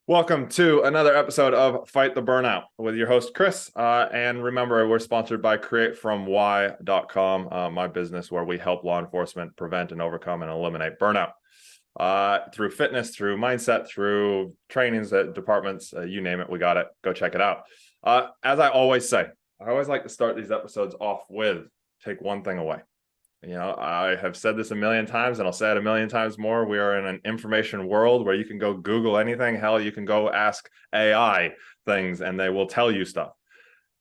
Welcome to another episode of Fight the Burnout with your host, Chris. And remember, we're sponsored by createfromwhy.com, my business where we help law enforcement prevent and overcome and eliminate burnout through fitness, through mindset, through trainings at departments, you name it, we got it. Go check it out. As I always say, I always like to start these episodes off with take one thing away. You know, I have said this a million times and I'll say it a million times more. We are in an information world where you can go Google anything. Hell, you can go ask AI things and they will tell you stuff.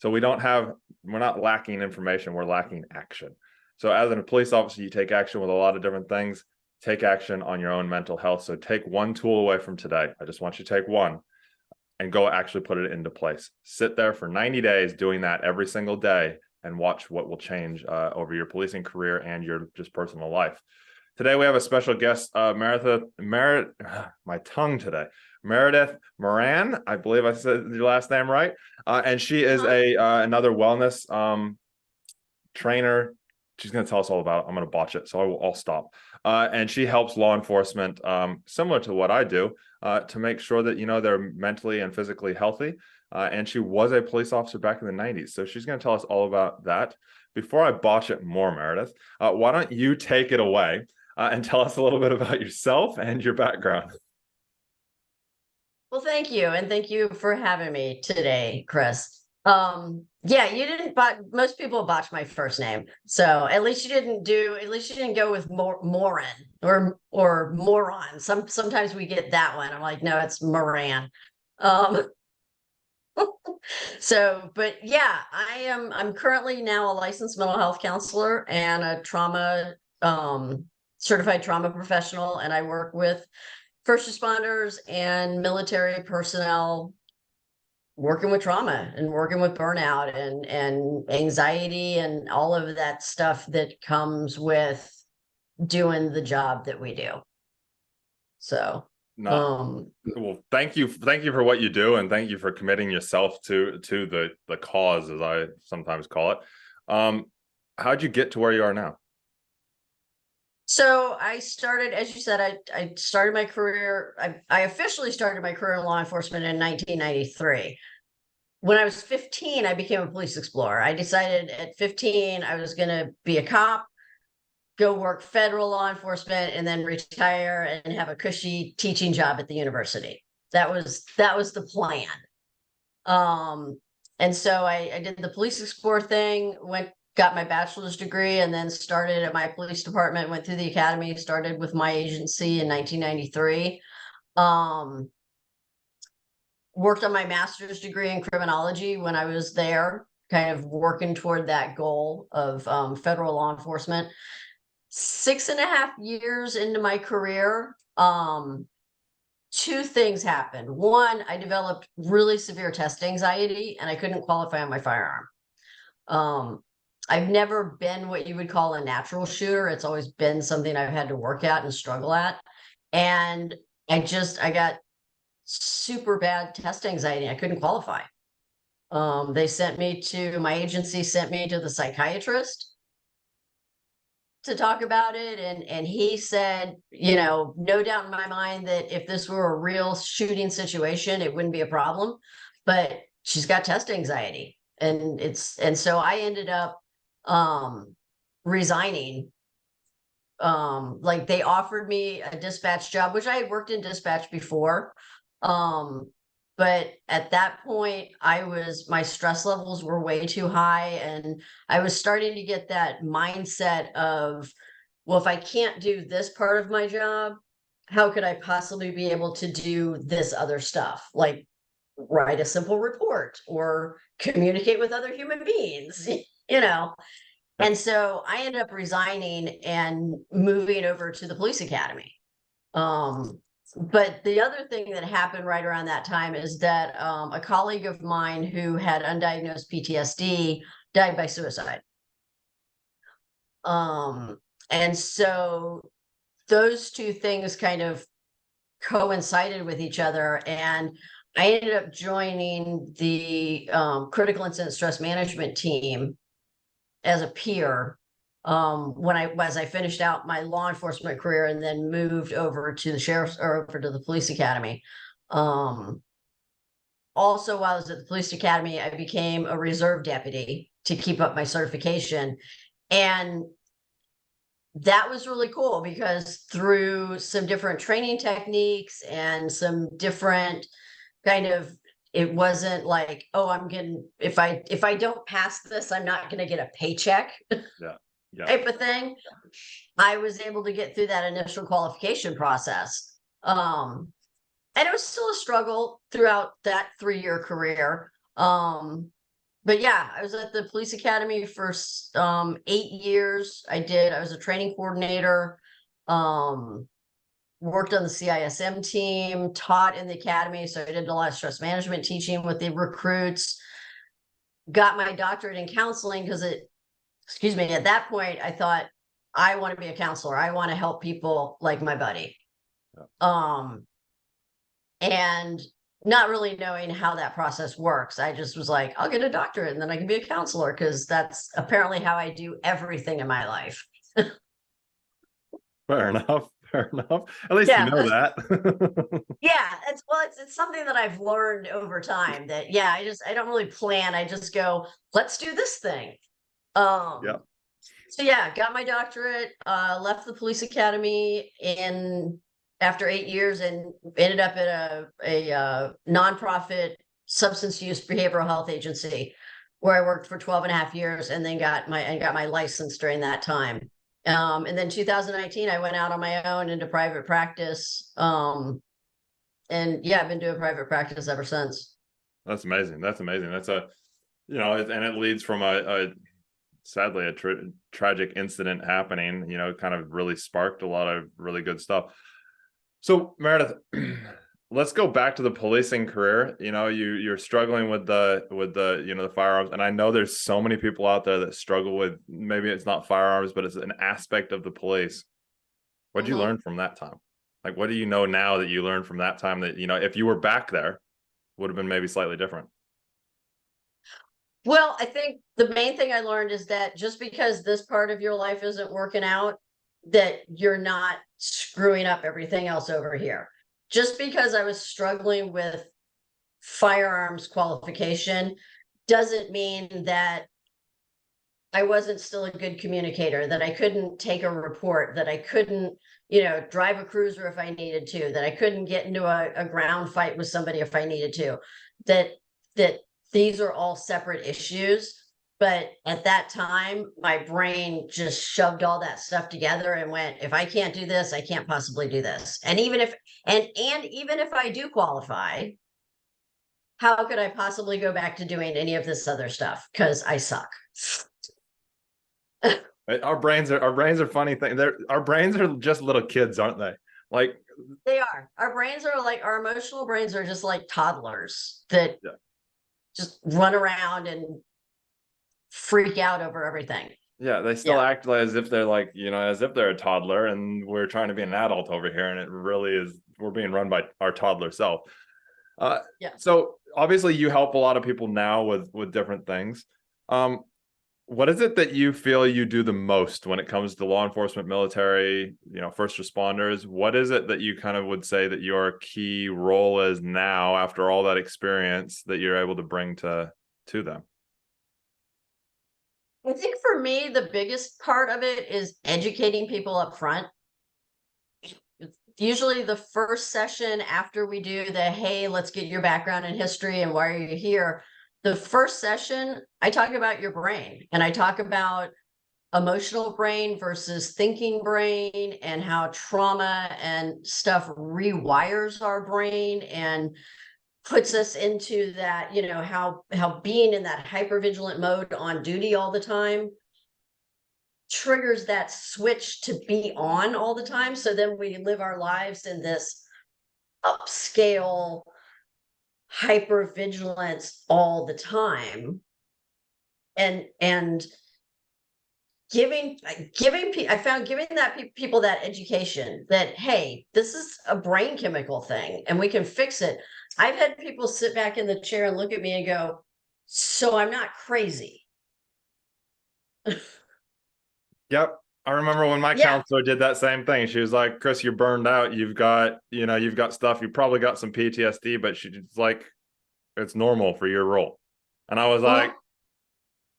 So we're not lacking information, we're lacking action. So as a police officer, you take action with a lot of different things. Take action on your own mental health. So take one tool away from today. I just want you to take one and go actually put it into place. Sit there for 90 days doing that every single day and watch what will change over your policing career and your just personal life. Today, we have a special guest, Meredith Moran, I believe I said your last name right. And she is another wellness trainer. She's going to tell us all about it. I'm going to botch it, so I'll stop. And she helps law enforcement, similar to what I do, to make sure that, they're mentally and physically healthy. And she was a police officer back in the 90s. So she's going to tell us all about that. Before I botch it more, Meredith, why don't you take it away and tell us a little bit about yourself and your background? Well, thank you. And thank you for having me today, Chris. Yeah, you didn't, but most people botch my first name. So at least you didn't go with Moran or moron. Sometimes we get that one. I'm like, no, it's Moran. But yeah, I'm currently now a licensed mental health counselor and a certified trauma professional. And I work with first responders and military personnel working with trauma and working with burnout and anxiety and all of that stuff that comes with doing the job that we do. So well, thank you for what you do, and thank you for committing yourself to the cause, as I sometimes call it. How'd you get to where you are now? So I started, as you said, I started my career. I officially started my career in law enforcement in 1993. When I was 15, I became a police explorer. I decided at 15 I was going to be a cop, go work federal law enforcement, and then retire and have a cushy teaching job at the university. That was the plan. And so I did the police explorer thing, got my bachelor's degree, and then started at my police department, went through the academy, started with my agency in 1993. Worked on my master's degree in criminology when I was there, kind of working toward that goal of federal law enforcement. 6.5 years into my career, two things happened. One, I developed really severe test anxiety and I couldn't qualify on my firearm. I've never been what you would call a natural shooter. It's always been something I've had to work at and struggle at. And I got super bad test anxiety. I couldn't qualify. My agency sent me to the psychiatrist to talk about it. And he said, no doubt in my mind that if this were a real shooting situation, it wouldn't be a problem, but she's got test anxiety. And so I ended up resigning. Like they offered me a dispatch job, which I had worked in dispatch before. But at that point my stress levels were way too high and I was starting to get that mindset of, well, if I can't do this part of my job, how could I possibly be able to do this other stuff? Like write a simple report or communicate with other human beings, And so I ended up resigning and moving over to the police academy. But the other thing that happened right around that time is that a colleague of mine who had undiagnosed PTSD died by suicide. And so those two things kind of coincided with each other. And I ended up joining the critical incident stress management team as a peer as I finished out my law enforcement career and then moved over to the police academy. Also, while I was at the police academy, I became a reserve deputy to keep up my certification. And that was really cool because through some different training techniques and some different kind of, it wasn't like, oh, I'm getting, if I don't pass this, I'm not going to get a paycheck Yeah. Yeah. type of thing. I was able to get through that initial qualification process. And it was still a struggle throughout that 3-year career. But yeah, I was at the police academy for 8 years. I was a training coordinator, worked on the CISM team, taught in the academy. So I did a lot of stress management teaching with the recruits, got my doctorate in counseling because at that point, I thought, I want to be a counselor. I want to help people like my buddy. Yeah. And not really knowing how that process works. I just was like, I'll get a doctorate and then I can be a counselor because that's apparently how I do everything in my life. Fair enough. Fair enough. At least Yeah, you know that. yeah. It's something that I've learned over time that, yeah, I don't really plan. I just go, let's do this thing. Yeah. So yeah, got my doctorate, left the police academy after 8 years and ended up at a nonprofit substance use behavioral health agency where I worked for 12 and a half years and then got my license during that time. And then 2019, I went out on my own into private practice. And yeah, I've been doing private practice ever since. That's amazing. That's amazing. That's and it leads from sadly a tragic incident happening, kind of really sparked a lot of really good stuff. So Meredith, let's go back to the policing career. You're struggling with the firearms, and I know there's so many people out there that struggle with, maybe it's not firearms, but it's an aspect of the police. What did you learn from that time? Like, what do you know now that you learned from that time that, if you were back there, would have been maybe slightly different? Well, I think the main thing I learned is that just because this part of your life isn't working out, that you're not screwing up everything else over here. Just because I was struggling with firearms qualification doesn't mean that I wasn't still a good communicator, that I couldn't take a report, that I couldn't, drive a cruiser if I needed to, that I couldn't get into a ground fight with somebody if I needed to, that these are all separate issues. But at that time, my brain just shoved all that stuff together and went, if I can't do this, I can't possibly do this. And even if I do qualify, how could I possibly go back to doing any of this other stuff? Because I suck. Our brains are funny things. Our brains are just little kids, aren't they? Like, they are. Our emotional brains are just like toddlers that just run around and freak out over everything. Yeah, they still act as if they're as if they're a toddler, and we're trying to be an adult over here, and it really is, we're being run by our toddler self. So obviously you help a lot of people now with different things. What is it that you feel you do the most when it comes to law enforcement, military, first responders? What is it that you kind of would say that your key role is now, after all that experience, that you're able to bring to them? I think for me, the biggest part of it is educating people up front. Usually the first session after we do the, hey, let's get your background and history and why are you here? The first session, I talk about your brain and I talk about emotional brain versus thinking brain and how trauma and stuff rewires our brain and puts us into that, how being in that hypervigilant mode on duty all the time triggers that switch to be on all the time. So then we live our lives in this upscale hypervigilance all the time. And giving people that education that, hey, this is a brain chemical thing and we can fix it. I've had people sit back in the chair and look at me and go, so I'm not crazy. Yep. I remember when my Yeah. counselor did that same thing. She was like, Chris, you're burned out. You've got stuff. You probably got some PTSD, but she's like, it's normal for your role. And I was like, Mhm.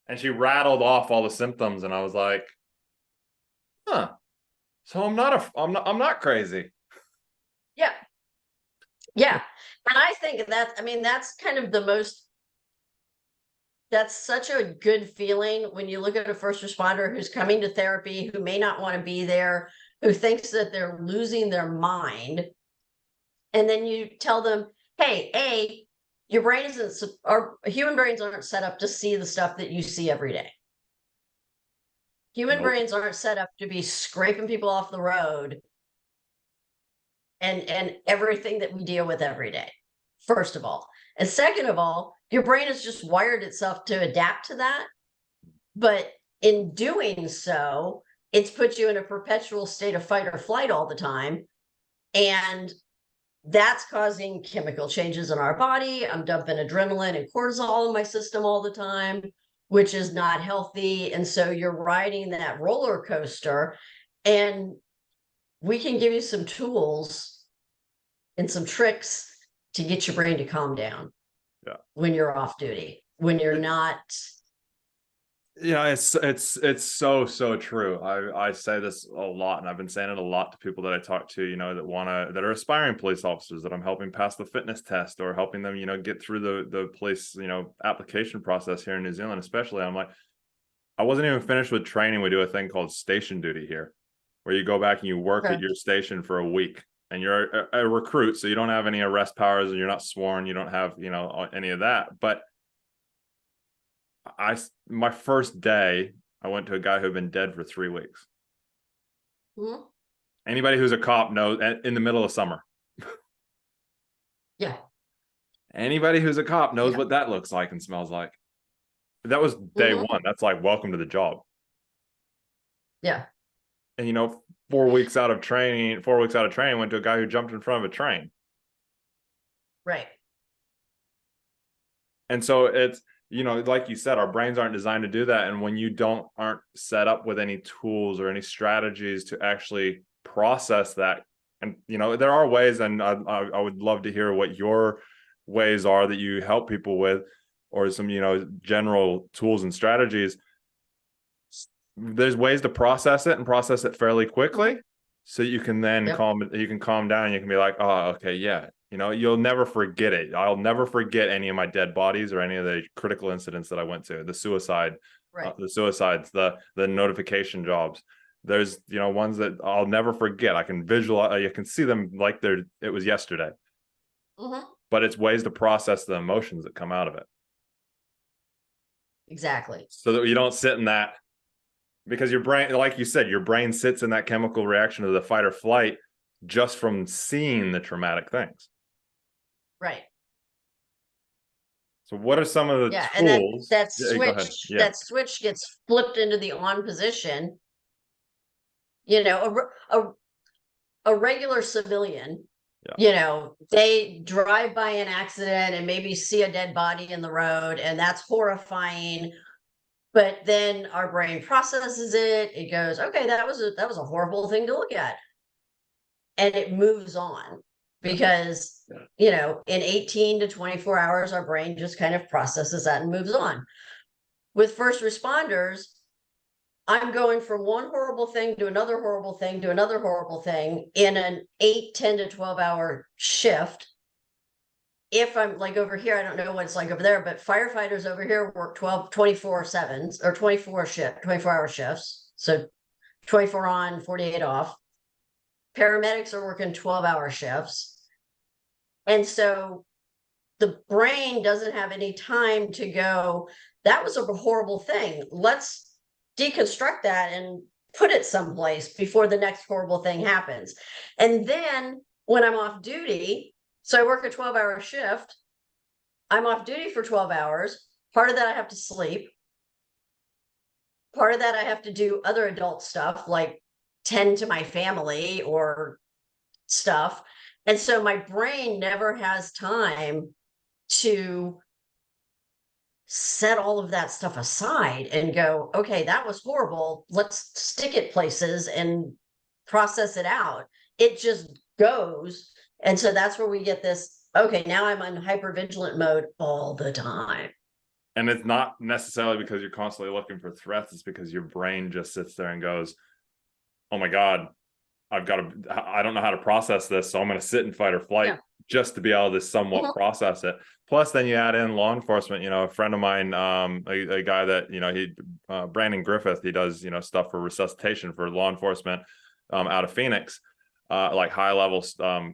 and she rattled off all the symptoms, and I was like, huh. So I'm not crazy. Yeah. Yeah. And I think that, I mean, that's kind of the most, that's such a good feeling when you look at a first responder who's coming to therapy, who may not want to be there, who thinks that they're losing their mind. And then you tell them, hey, your brain isn't, our human brains aren't set up to see the stuff that you see every day. Human Nope. brains aren't set up to be scraping people off the road and everything that we deal with every day, first of all. And second of all, your brain has just wired itself to adapt to that. But in doing so, it's put you in a perpetual state of fight or flight all the time. And that's causing chemical changes in our body. I'm dumping adrenaline and cortisol in my system all the time, which is not healthy. And so you're riding that roller coaster. And we can give you some tools and some tricks to get your brain to calm down Yeah. when you're off duty, when you're not. Yeah, it's so true. I say this a lot, and I've been saying it a lot to people that I talk to, that are aspiring police officers that I'm helping pass the fitness test or helping them, get through the police, application process here in New Zealand, especially. I'm like, I wasn't even finished with training. We do a thing called station duty here, where you go back and you work at Okay. your station for a week, and you're a recruit, so you don't have any arrest powers, and you're not sworn, you don't have, any of that, but my first day, I went to a guy who had been dead for 3 weeks. Mhm. Anybody who's a cop knows in the middle of summer. Yeah. Anybody who's a cop knows Yeah. what that looks like and smells like. That was day Mhm. one. That's like welcome to the job. Yeah. And 4 weeks out of training, went to a guy who jumped in front of a train. Right. And so it's, like you said, our brains aren't designed to do that. And when you aren't set up with any tools or any strategies to actually process that, and there are ways, and I would love to hear what your ways are that you help people with, or some general tools and strategies. There's ways to process it and process it fairly quickly, Mhm. so you can then Yep. calm down, and you can be like, oh, okay, yeah, you'll never forget it. I'll never forget any of my dead bodies or any of the critical incidents that I went to, Right. the suicides, the notification jobs. There's ones that I'll never forget. I can visualize, you can see them like it was yesterday. Mhm. But it's ways to process the emotions that come out of it, Exactly. so that you don't sit in that, because your brain, like you said, your brain sits in that chemical reaction of the fight or flight just from seeing the traumatic things. Right. So what are some of the Yeah. And that tools? that Yeah, go ahead. switch Yeah. that switch gets flipped into the on position. You know, a regular civilian, Yeah. they drive by an accident and maybe see a dead body in the road, and that's horrifying. But then our brain processes it. It goes, okay, that was a horrible thing to look at, and it moves on Yeah. because Yeah. in 18 to 24 hours, our brain just kind of processes that and moves on. With first responders, I'm going from one horrible thing to another horrible thing to another horrible thing in an 8, 10 to 12-hour shift. If I'm like over here, I don't know what it's like over there, but firefighters over here work 24/7 or 24-hour shifts. So 24 on, 48 off. Paramedics are working 12-hour shifts. And so the brain doesn't have any time to go, that was a horrible thing. Let's deconstruct that and put it someplace before the next horrible thing happens. And then when I'm off duty, so I work a 12-hour shift, I'm off duty for 12 hours. Part of that I have to sleep. Part of that I have to do other adult stuff like tend to my family or stuff. And so my brain never has time to set all of that stuff aside and go, okay, that was horrible. Let's stick it places and process it out. It just goes. And so that's where we get this, okay, now I'm on hypervigilant mode all the time. And it's not necessarily because you're constantly looking for threats. It's because your brain just sits there and goes, oh my God, I don't know how to process this. So I'm going to sit in fight or flight just to be able to somewhat process it. Plus, then you add in law enforcement. A friend of mine, a guy that, Brandon Griffith, he does, stuff for resuscitation for law enforcement out of Phoenix, like high level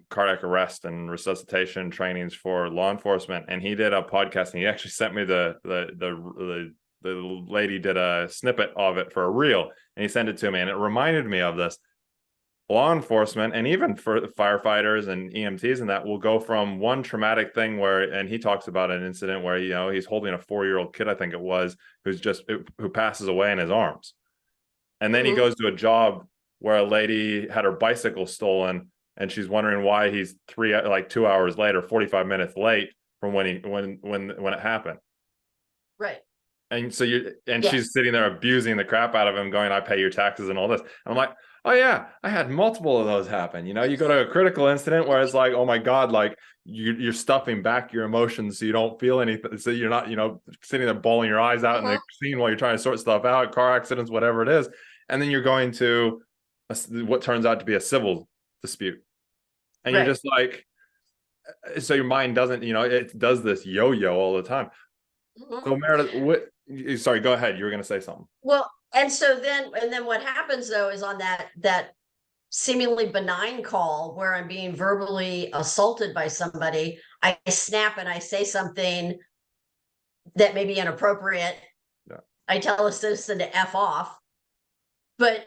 cardiac arrest and resuscitation trainings for law enforcement. And he did a podcast, and he actually sent me the lady did a snippet of it for a reel, and he sent it to me, and it reminded me of this. Law enforcement, and even for firefighters and EMTs, and that will go from one traumatic thing and he talks about an incident where, he's holding a 4-year-old kid, I think it was, who passes away in his arms. And then he goes to a job where a lady had her bicycle stolen, and she's wondering why he's 2 hours later, 45 minutes late from when it happened. Right. And so she's sitting there abusing the crap out of him, going, I pay your taxes and all this. And I'm like, oh yeah, I had multiple of those happen. You go to a critical incident where it's like, oh my God, like you're stuffing back your emotions so you don't feel anything. So you're not, sitting there bawling your eyes out in the scene while you're trying to sort stuff out, car accidents, whatever it is. And then you're going to what turns out to be a civil dispute. And you're just like, so your mind doesn't, it does this yo-yo all the time. So Meredith, sorry, go ahead. You were going to say something. Well, and then what happens though is on that seemingly benign call where I'm being verbally assaulted by somebody, I snap and I say something that may be inappropriate. Yeah. I tell a citizen to F off, but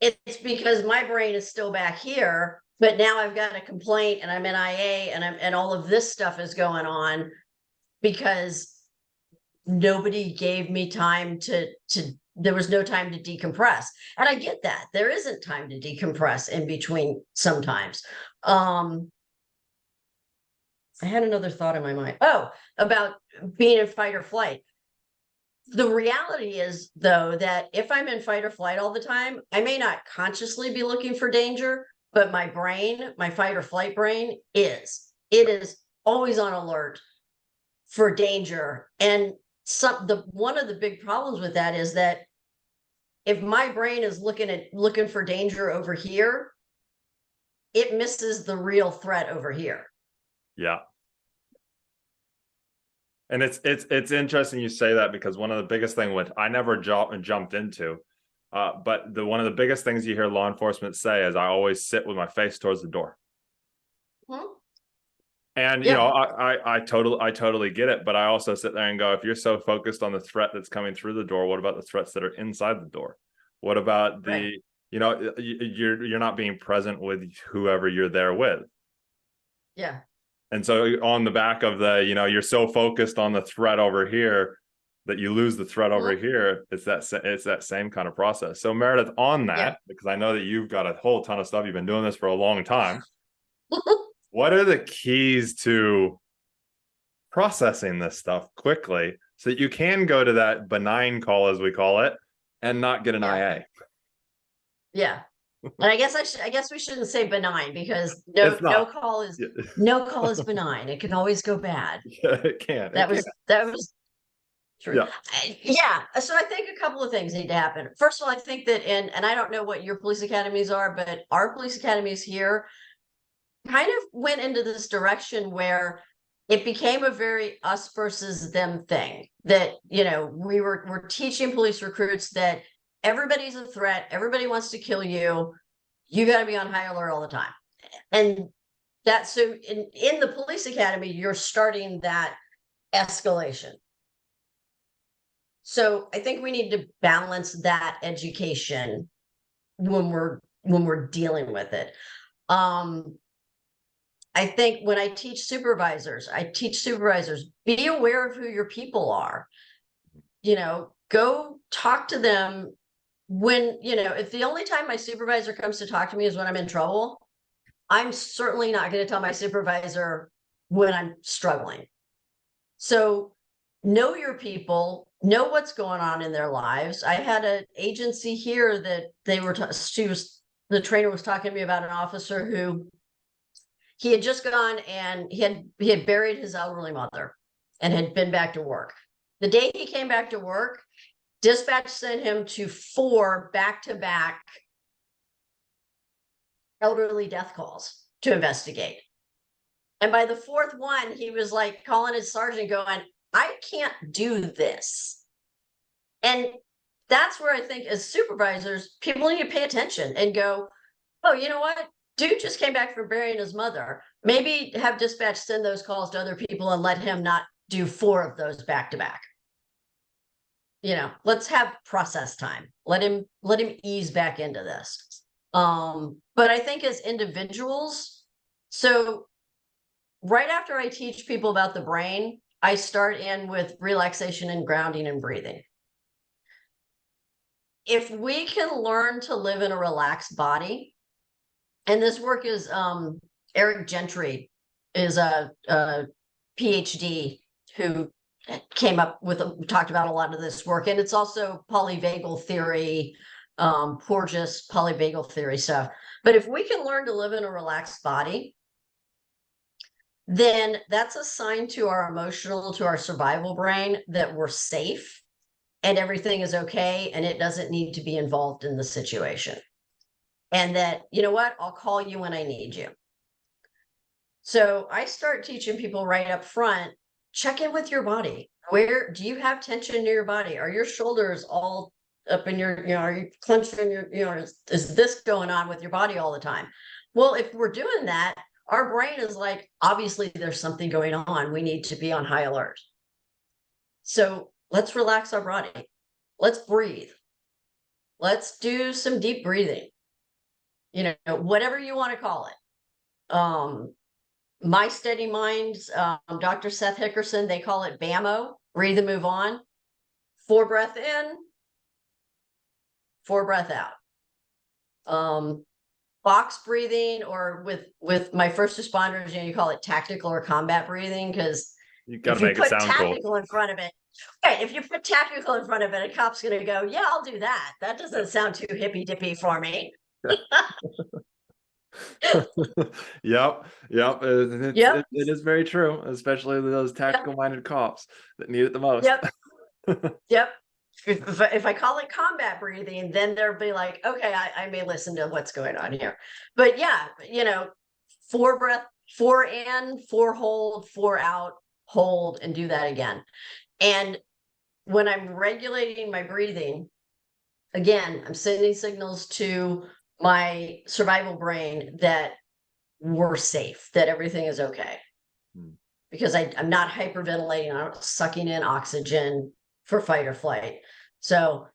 it's because my brain is still back here, but now I've got a complaint and I'm NIA and all of this stuff is going on because nobody gave me time there was no time to decompress. And I get that there isn't time to decompress in between sometimes. I had another thought in my mind. Oh, about being in fight or flight. The reality is, though, that if I'm in fight or flight all the time, I may not consciously be looking for danger, but my brain, my fight or flight brain it is always on alert for danger. And one of the big problems with that is that if my brain is looking for danger over here, it misses the real threat over here. Yeah. And it's interesting you say that, because one of the biggest thing I never jumped into, but one of the biggest things you hear law enforcement say is, I always sit with my face towards the door. And I totally get it, but I also sit there and go, if you're so focused on the threat that's coming through the door, what about the threats that are inside the door? What about you're not being present with whoever you're there with? Yeah. And so on the back of you're so focused on the threat over here that you lose the threat over here. It's that same kind of process. So Meredith, on that, because I know that you've got a whole ton of stuff, you've been doing this for a long time. What are the keys to processing this stuff quickly so that you can go to that benign call, as we call it, and not get an IA? Yeah. And I guess we shouldn't say benign, because no call is benign. It can always go bad. Yeah, it can. That was true. Yeah. So I think a couple of things need to happen. First of all, I think that and I don't know what your police academies are, but our police academies here kind of went into this direction where it became a very us versus them thing. That, we're teaching police recruits that everybody's a threat. Everybody wants to kill you. You got to be on high alert all the time. And that's so in the police academy, you're starting that escalation. So I think we need to balance that education when we're dealing with it. I think when I teach supervisors, be aware of who your people are. Go talk to them when, if the only time my supervisor comes to talk to me is when I'm in trouble, I'm certainly not going to tell my supervisor when I'm struggling. So know your people, know what's going on in their lives. I had an agency here that the trainer was talking to me about an officer who he had just gone and he had buried his elderly mother and had been back to work. The day he came back to work, dispatch sent him to 4 back-to-back elderly death calls to investigate. And by the 4th one, he was like calling his sergeant going, I can't do this. And that's where I think as supervisors, people need to pay attention and go, oh, you know what? Dude just came back from burying his mother. Maybe have dispatch send those calls to other people and let him not do 4 of those back to back. Let's have process time. Let him ease back into this. But I think as individuals, so right after I teach people about the brain, I start in with relaxation and grounding and breathing. If we can learn to live in a relaxed body, and this work is Eric Gentry is a PhD who talked about a lot of this work, and it's also polyvagal theory, Porges polyvagal theory stuff. But if we can learn to live in a relaxed body, then that's a sign to our emotional, to our survival brain that we're safe and everything is okay and it doesn't need to be involved in the situation. And that, you know what, I'll call you when I need you. So I start teaching people right up front, check in with your body. Where do you have tension in your body? Are your shoulders all up in your, are you clenched in your, is this going on with your body all the time? Well, if we're doing that, our brain is like, obviously there's something going on. We need to be on high alert. So let's relax our body. Let's breathe. Let's do some deep breathing. Whatever you want to call it. My Steady Minds, Dr. Seth Hickerson, they call it BAMO, breathe and move on. 4 breath in, 4 breath out. Box breathing, or with my first responders, you call it tactical or combat breathing, because you got to make it sound tactical in front of it. Okay, if you put tactical in front of it, a cop's going to go, yeah, I'll do that. That doesn't sound too hippy dippy for me. Yep. It is very true, especially those tactical minded cops that need it the most. Yep. If I call it combat breathing, then they'll be like, okay, I may listen to what's going on here. But yeah, 4 breath, 4 in, 4 hold, 4 out, hold, and do that again. And when I'm regulating my breathing, again, I'm sending signals to my survival brain that we're safe, that everything is okay. Because I'm not hyperventilating, I'm not sucking in oxygen for fight or flight. So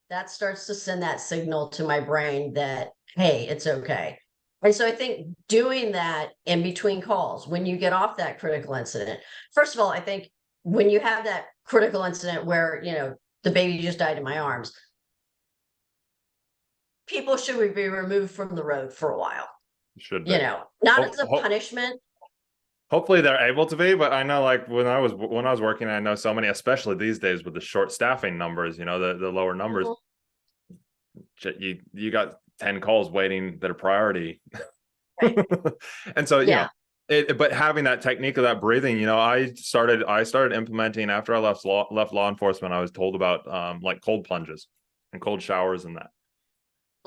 that starts to send that signal to my brain that, hey, it's okay. And so I think doing that in between calls, when you get off that critical incident, first of all, I think when you have that critical incident where, the baby just died in my arms, people should be removed from the road for a while. Should be. Not as a punishment. Hopefully they're able to be, but I know, like when I was working, I know so many, especially these days with the short staffing numbers, the lower numbers. You got 10 calls waiting that are priority. Right. And so but having that technique of that breathing, I started implementing after I left law enforcement. I was told about like cold plunges and cold showers and that.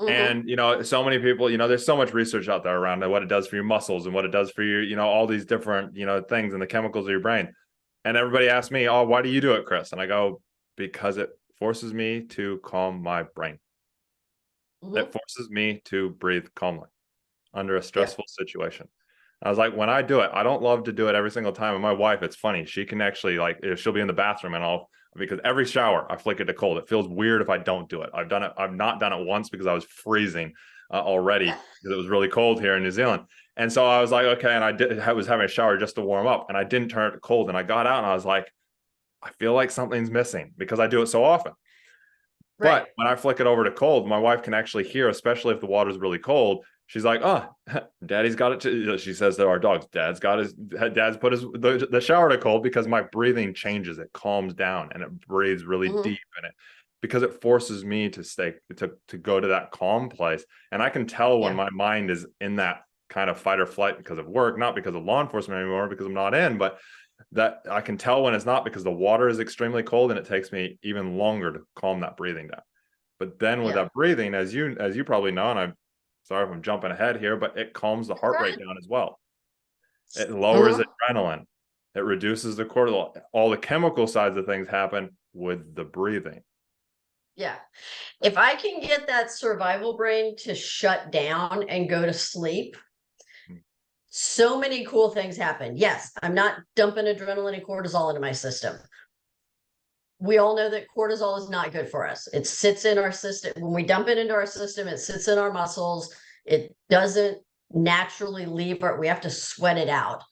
And so many people, there's so much research out there around what it does for your muscles and what it does for your, all these different, things and the chemicals of your brain. And everybody asks me, oh, why do you do it, Chris? And I go, because it forces me to calm my brain. It forces me to breathe calmly under a stressful situation. I was like, when I do it, I don't love to do it every single time. And my wife, it's funny, she can actually, like, if she'll be in the bathroom and because every shower I flick it to cold. It feels weird if I don't do it. I've not done it once because I was freezing already because it was really cold here in New Zealand. And so I was like, okay. And I was having a shower just to warm up, and I didn't turn it to cold. And I got out and I was like, I feel like something's missing because I do it so often. Right. But when I flick it over to cold, my wife can actually hear, especially if the water is really cold, She's like, oh, daddy's got it too. She says to our dogs, dad's put the shower to cold because my breathing changes. It calms down and it breathes really Mhm. deep in it because it forces me to go to that calm place. And I can tell when Yeah. my mind is in that kind of fight or flight because of work, not because of law enforcement anymore, because I'm not in, but that I can tell when it's not, because the water is extremely cold and it takes me even longer to calm that breathing down. But then with Yeah. that breathing, as you probably know, and I'm sorry if I'm jumping ahead here, but it calms the heart rate down as well. It lowers Mhm. adrenaline. It reduces the cortisol. All the chemical sides of things happen with the breathing. Yeah. If I can get that survival brain to shut down and go to sleep, Mm. so many cool things happen. Yes, I'm not dumping adrenaline and cortisol into my system. We all know that cortisol is not good for us. It sits in our system. When we dump it into our system, it sits in our muscles. It doesn't naturally leave we have to sweat it out.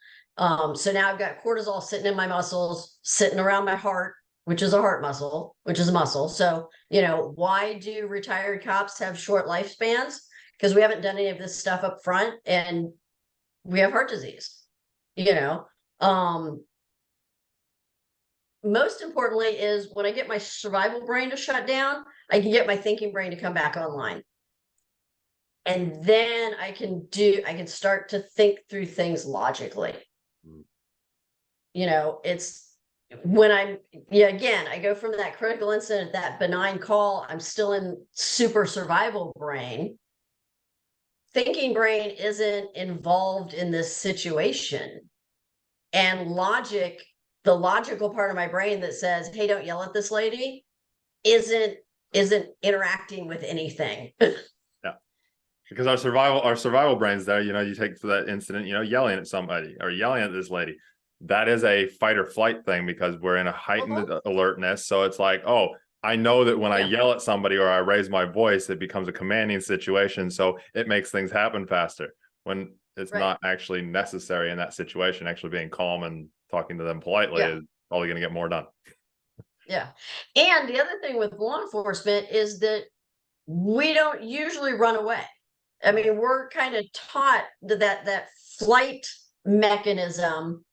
So now I've got cortisol sitting in my muscles, sitting around my heart, which is a heart muscle, which is a muscle. So, why do retired cops have short lifespans? Because we haven't done any of this stuff up front and we have heart disease, you know. Um, Most importantly is when I get my survival brain to shut down, I can get my thinking brain to come back online. And then I can start to think through things logically. Mm. It's when yeah, again, I go from that critical incident, that benign call, I'm still in super survival brain. Thinking brain isn't involved in this situation. And the logical part of my brain that says, hey, don't yell at this lady, isn't isn't interacting with anything. Yeah. Because our survival brains there, you take that incident, yelling at somebody or yelling at this lady. That is a fight or flight thing because we're in a heightened alertness. So it's like, oh, I know that when I Yeah. yell at somebody or I raise my voice, it becomes a commanding situation. So it makes things happen faster when it's Right. not actually necessary in that situation. Actually being calm and talking to them politely Yeah. is probably going to get more done. Yeah. And the other thing with law enforcement is that we don't usually run away. I No. mean, we're kind of taught that flight mechanism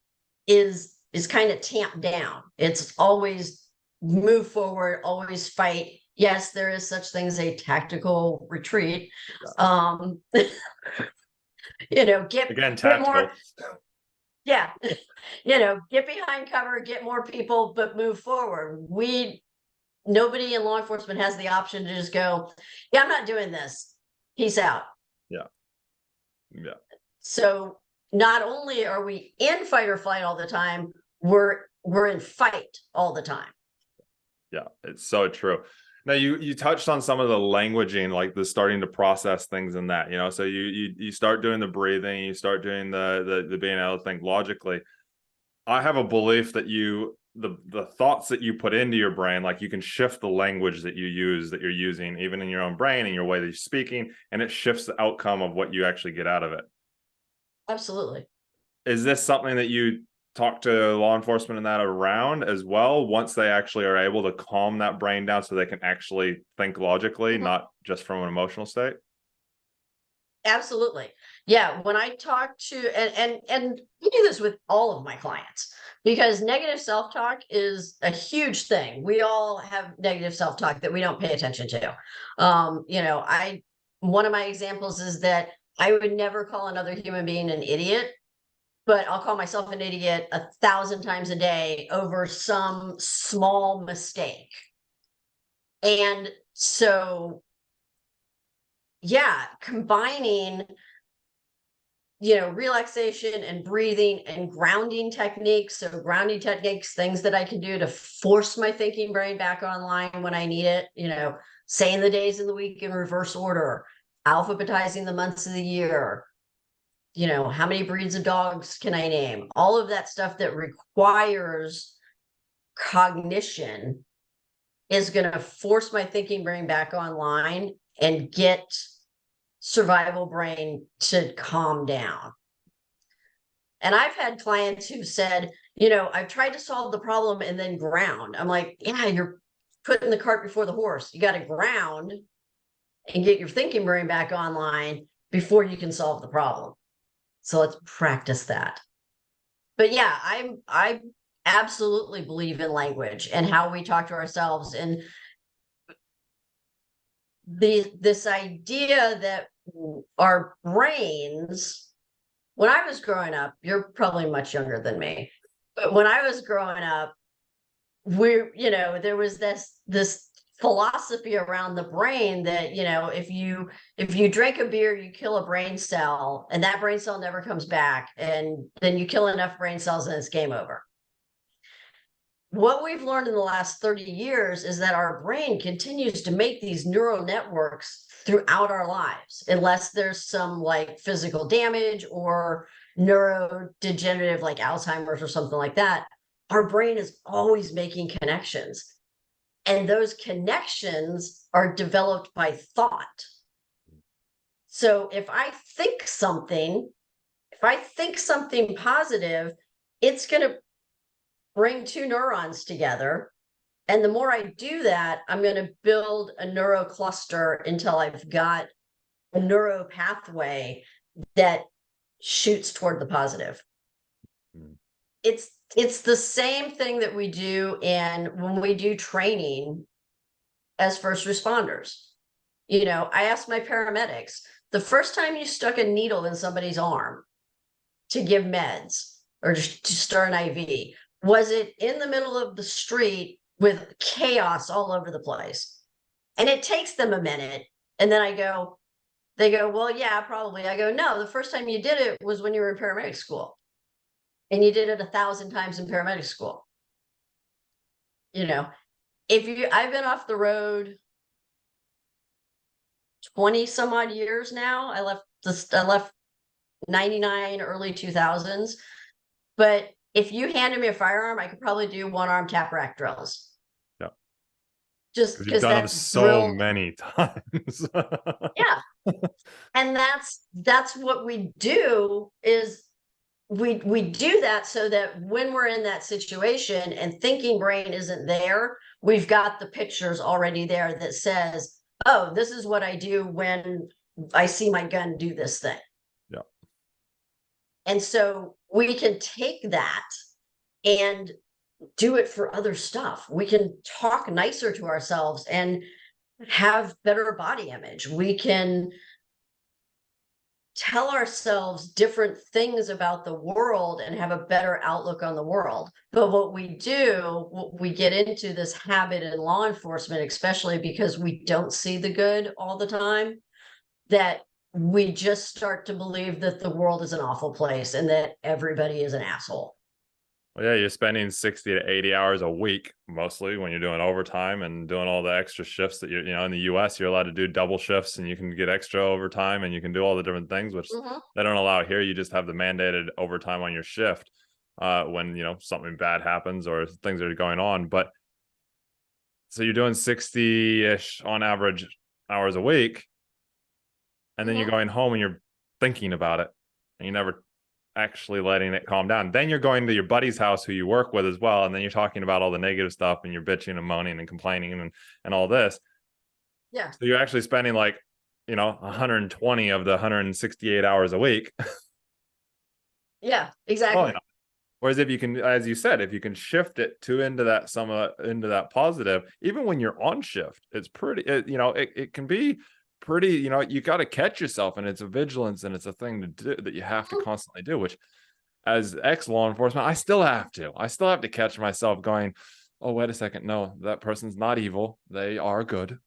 is kind of tamped down. It's always move forward, always fight. Yes, there is such thing as a tactical retreat. Um, Again, get more, tactical. yeah, get behind cover, get more people, but move forward. Nobody in law enforcement has the option to just go, yeah, I'm not doing this. Peace out. Yeah. Yeah. So not only are we in fight or flight all the time, we're in fight all the time. Yeah, it's so true. Now you touched on some of the languaging, like the starting to process things in that, so you start doing the breathing, you start doing the being able to think logically. I have a belief that the thoughts that you put into your brain, like you can shift the language that you use, that you're using, even in your own brain and your way that you're speaking, and it shifts the outcome of what you actually get out of it. Absolutely. Is this something that you talk to law enforcement and that around as well, once they actually are able to calm that brain down so they can actually think logically, Mhm. not just from an emotional state? Absolutely. Yeah. When I talk to and I do this with all of my clients because negative self-talk is a huge thing. We all have negative self-talk that we don't pay attention to. I one of my examples is that I would never call another human being an idiot, but I'll call myself an idiot 1,000 times a day over some small mistake. And so, yeah, combining relaxation and breathing and grounding techniques. So, grounding techniques, things that I can do to force my thinking brain back online when I need it, saying the days in the week in reverse order, alphabetizing the months of the year, how many breeds of dogs can I name? All of that stuff that requires cognition is going to force my thinking brain back online and get survival brain to calm down. And I've had clients who said, I've tried to solve the problem and then ground. I'm like, yeah, you're putting the cart before the horse. You got to ground and get your thinking brain back online before you can solve the problem. So let's practice that. But yeah, I absolutely believe in language and how we talk to ourselves, and this idea that our brains, when I was growing up, you're probably much younger than me, but when I was growing up, there was this philosophy around the brain that, if you drink a beer, you kill a brain cell, and that brain cell never comes back, and then you kill enough brain cells and it's game over. What we've learned in the last 30 years is that our brain continues to make these neural networks throughout our lives, unless there's some like physical damage or neurodegenerative like Alzheimer's or something like that. Our brain is always making connections, and those connections are developed by thought. So if I think something positive, it's going to bring two neurons together. And the more I do that, I'm going to build a neurocluster until I've got a neuro pathway that shoots toward the positive. Mm. It's the same thing that we do when we do training as first responders. I asked my paramedics, the first time you stuck a needle in somebody's arm to give meds or just to start an IV, was it in the middle of the street with chaos all over the place? And it takes them a minute. And then they go, well, yeah, probably. I go, no, the first time you did it was when you were in paramedic school. And you did it 1,000 times in paramedic school. I've been off the road 20 some odd years now. I left 99, early 2000s. But if you handed me a firearm, I could probably do one-arm tap rack drills. Yeah. Just You've because done them that's so many times. Yeah. And that's what we do is we do that so that when we're in that situation and thinking brain isn't there, we've got the pictures already there that says, oh, this is what I do when I see my gun do this thing. Yeah. And so we can take that and do it for other stuff. We can talk nicer to ourselves and have better body image. We can tell ourselves different things about the world and have a better outlook on the world. But what we get into this habit in law enforcement, especially because we don't see the good all the time, that we just start to believe that the world is an awful place and that everybody is an asshole. Well, yeah, you're spending 60 to 80 hours a week, mostly when you're doing overtime and doing all the extra shifts that in the US, you're allowed to do double shifts and you can get extra overtime and you can do all the different things, which they don't allow here. You just have the mandated overtime on your shift when, something bad happens or things are going on. But so you're doing 60-ish on average hours a week. And then you're going home and you're thinking about it and you never actually letting it calm down. Then you're going to your buddy's house who you work with as well. And then you're talking about all the negative stuff and you're bitching and moaning and complaining and all this. Yeah. So you're actually spending 120 of the 168 hours a week. Yeah, exactly. Whereas if you can, as you said, if you can shift it into that positive, even when you're on shift, it's pretty, it can be pretty, you got to catch yourself, and it's a vigilance and it's a thing to do that you have to constantly do, which as ex-law enforcement, I still have to catch myself going, oh, wait a second. No, that person's not evil. They are good.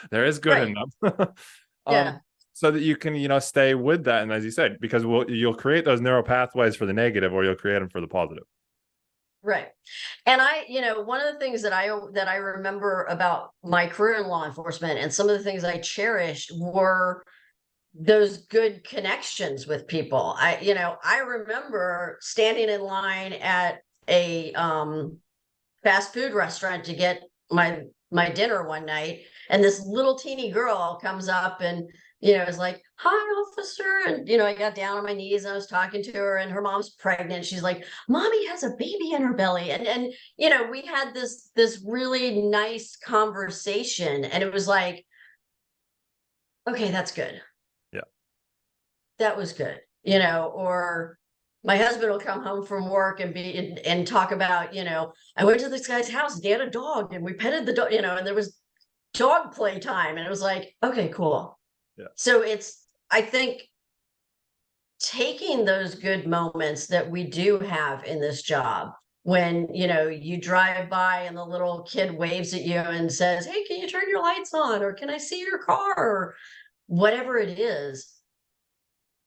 There is good in them. Yeah. So that you can, stay with that. And as you said, because you'll create those neural pathways for the negative or you'll create them for the positive. Right. And one of the things that I remember about my career in law enforcement and some of the things I cherished were those good connections with people. I remember standing in line at a fast food restaurant to get my dinner one night, and this little teeny girl comes up and is like, hi, officer. And, I got down on my knees and I was talking to her, and her mom's pregnant. She's like, mommy has a baby in her belly. And we had this really nice conversation, and it was like, okay, that's good. Yeah. that was good, or my husband will come home from work and talk about, I went to this guy's house and he had a dog and we petted the dog, and there was dog play time. And it was like, okay, cool. Yeah. So I think taking those good moments that we do have in this job, when, you drive by and the little kid waves at you and says, hey, can you turn your lights on? Or can I see your car? Or whatever it is,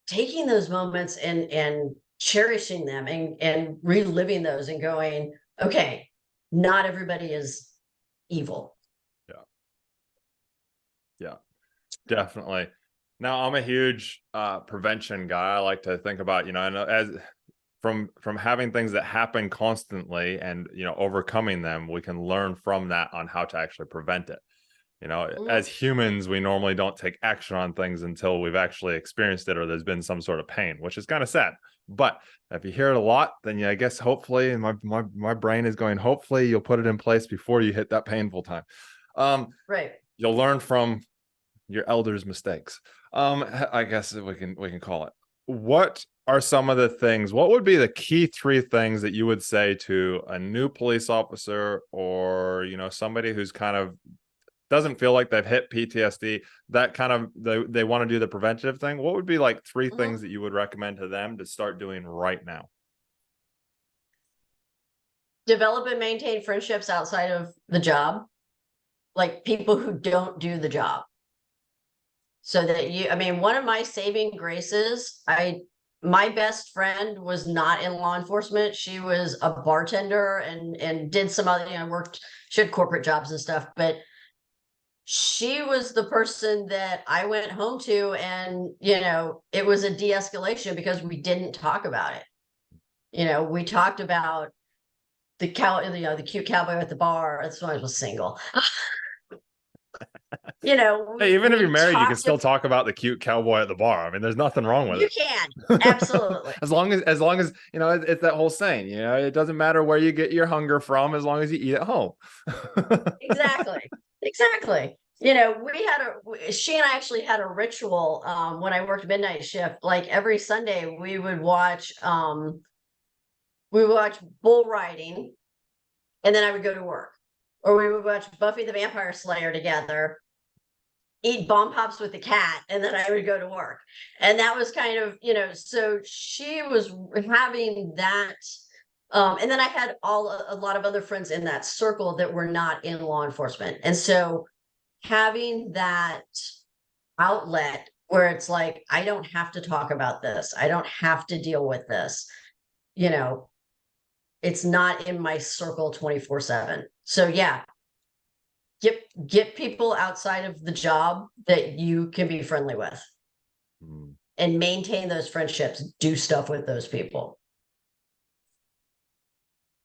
taking those moments and cherishing them and reliving those and going, okay, not everybody is evil. Yeah, definitely. Now I'm a huge prevention guy. I like to think about, I know as from having things that happen constantly and, overcoming them, we can learn from that on how to actually prevent it. As humans, we normally don't take action on things until we've actually experienced it or there's been some sort of pain, which is kind of sad. But if you hear it a lot, then I guess hopefully, and my brain is going, hopefully you'll put it in place before you hit that painful time. Right. You'll learn from your elders' mistakes. I guess we can call it. What are some of the things, what would be the key 3 things that you would say to a new police officer or, somebody who's kind of doesn't feel like they've hit PTSD, that kind of, they want to do the preventative thing? What would be like 3 things that you would recommend to them to start doing right now? Develop and maintain friendships outside of the job, like people who don't do the job. So that one of my saving graces, my best friend was not in law enforcement. She was a bartender and did some other, she had corporate jobs and stuff, but she was the person that I went home to, and, it was a de-escalation because we didn't talk about it. We talked about the cute cowboy at the bar. That's when I was single. Hey, even if you're married, you can still talk about the cute cowboy at the bar. I mean, there's nothing wrong with it. You can, absolutely. as long as it's that whole saying, it doesn't matter where you get your hunger from as long as you eat at home. Exactly. She and I actually had a ritual when I worked midnight shift. Like every Sunday we would watch bull riding, and then I would go to work. Or we would watch Buffy the Vampire Slayer together, eat bomb pops with the cat, and then I would go to work. And that was kind of, so she was having that. And then I had a lot of other friends in that circle that were not in law enforcement. And so having that outlet where it's like, I don't have to talk about this. I don't have to deal with this. It's not in my circle 24/7. So yeah, get people outside of the job that you can be friendly with and maintain those friendships. Do stuff with those people.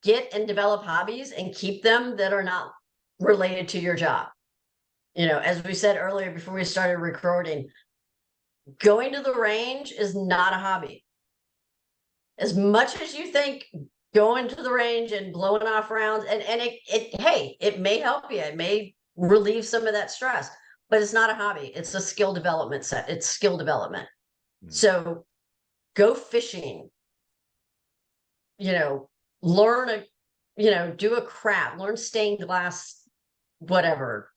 Get and develop hobbies and keep them that are not related to your job. As we said earlier before we started recording, going to the range is not a hobby. As much as you think going to the range and blowing off rounds, and it may help you, it may relieve some of that stress, but it's not a hobby. It's a skill development set. It's skill development. So go fishing, learn do a craft, learn stained glass, whatever.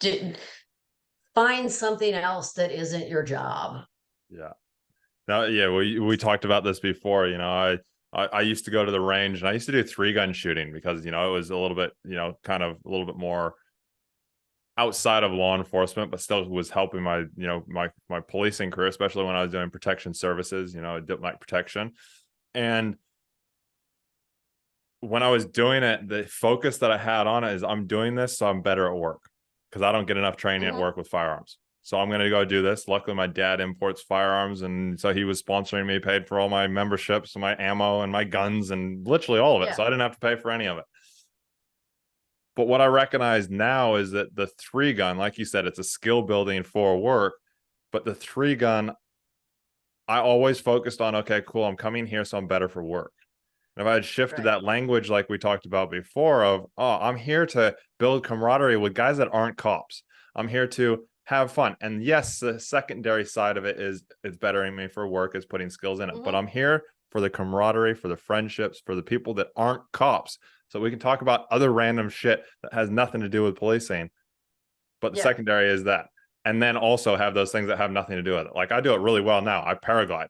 Find something else that isn't your job. Yeah. No, yeah, we talked about this before. I used to go to the range and I used to do 3-gun shooting because, it was a little bit, kind of a little bit more outside of law enforcement, but still was helping my, my policing career, especially when I was doing protection services, diplomatic protection. And when I was doing it, the focus that I had on it is I'm doing this so I'm better at work because I don't get enough training at work with firearms. So I'm going to go do this. Luckily, my dad imports firearms, and so he was sponsoring me, paid for all my memberships, my ammo, and my guns, and literally all of it. Yeah. So I didn't have to pay for any of it. But what I recognize now is that the 3-gun, like you said, it's a skill building for work. But the 3-gun, I always focused on, okay, cool, I'm coming here, so I'm better for work. And if I had shifted that language like we talked about before of, I'm here to build camaraderie with guys that aren't cops. I'm here to have fun. And yes, the secondary side of it is it's bettering me for work, is putting skills in it. But I'm here for the camaraderie, for the friendships, for the people that aren't cops. So we can talk about other random shit that has nothing to do with policing. But the secondary is that. And then also have those things that have nothing to do with it. Like I do it really well now. I paraglide.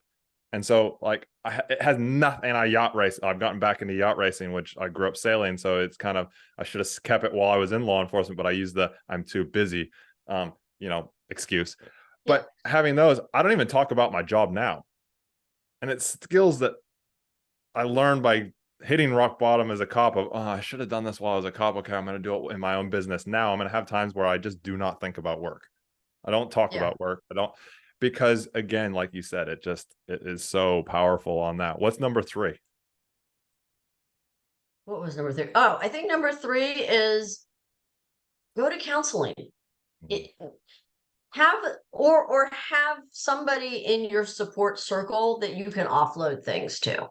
And so like it has nothing. And I yacht race. I've gotten back into yacht racing, which I grew up sailing. So it's kind of, I should have kept it while I was in law enforcement, but I used the I'm too busy, excuse. But having those, I don't even talk about my job now. And it's skills that I learned by hitting rock bottom as a cop of, oh, I should have done this while I was a cop. Okay, I'm going to do it in my own business. Now I'm going to have times where I just do not think about work. I don't talk about work. I don't, because again, like you said, it is so powerful on that. What's number 3? What was number 3? Oh, I think number 3 is go to counseling. Have somebody in your support circle that you can offload things to.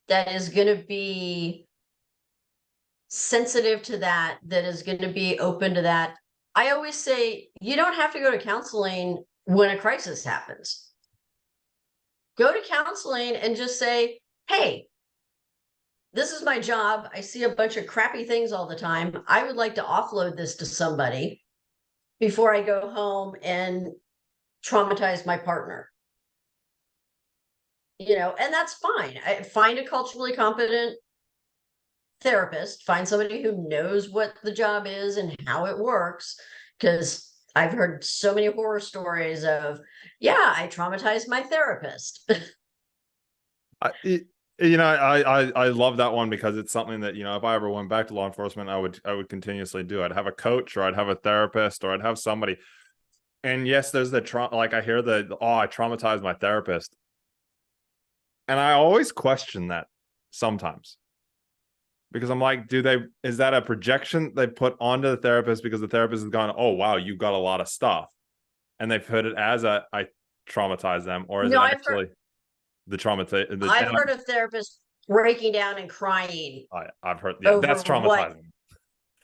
That is going to be sensitive to that is going to be open to that. I always say, you don't have to go to counseling when a crisis happens. Go to counseling and just say, hey, this is my job. I see a bunch of crappy things all the time. I would like to offload this to somebody before I go home and traumatize my partner. And that's fine. Find a culturally competent therapist, find somebody who knows what the job is and how it works. Because I've heard so many horror stories of, I traumatized my therapist. I love that one because it's something that, if I ever went back to law enforcement, I would continuously do. I'd have a coach, or I'd have a therapist, or I'd have somebody. And yes, there's the trauma. Like I hear I traumatized my therapist. And I always question that sometimes, because I'm like, is that a projection they put onto the therapist because the therapist has gone, oh, wow, you've got a lot of stuff. And they put it as I traumatize them, or is it actually the trauma? I've heard of therapists breaking down and crying. I've heard, that's traumatizing.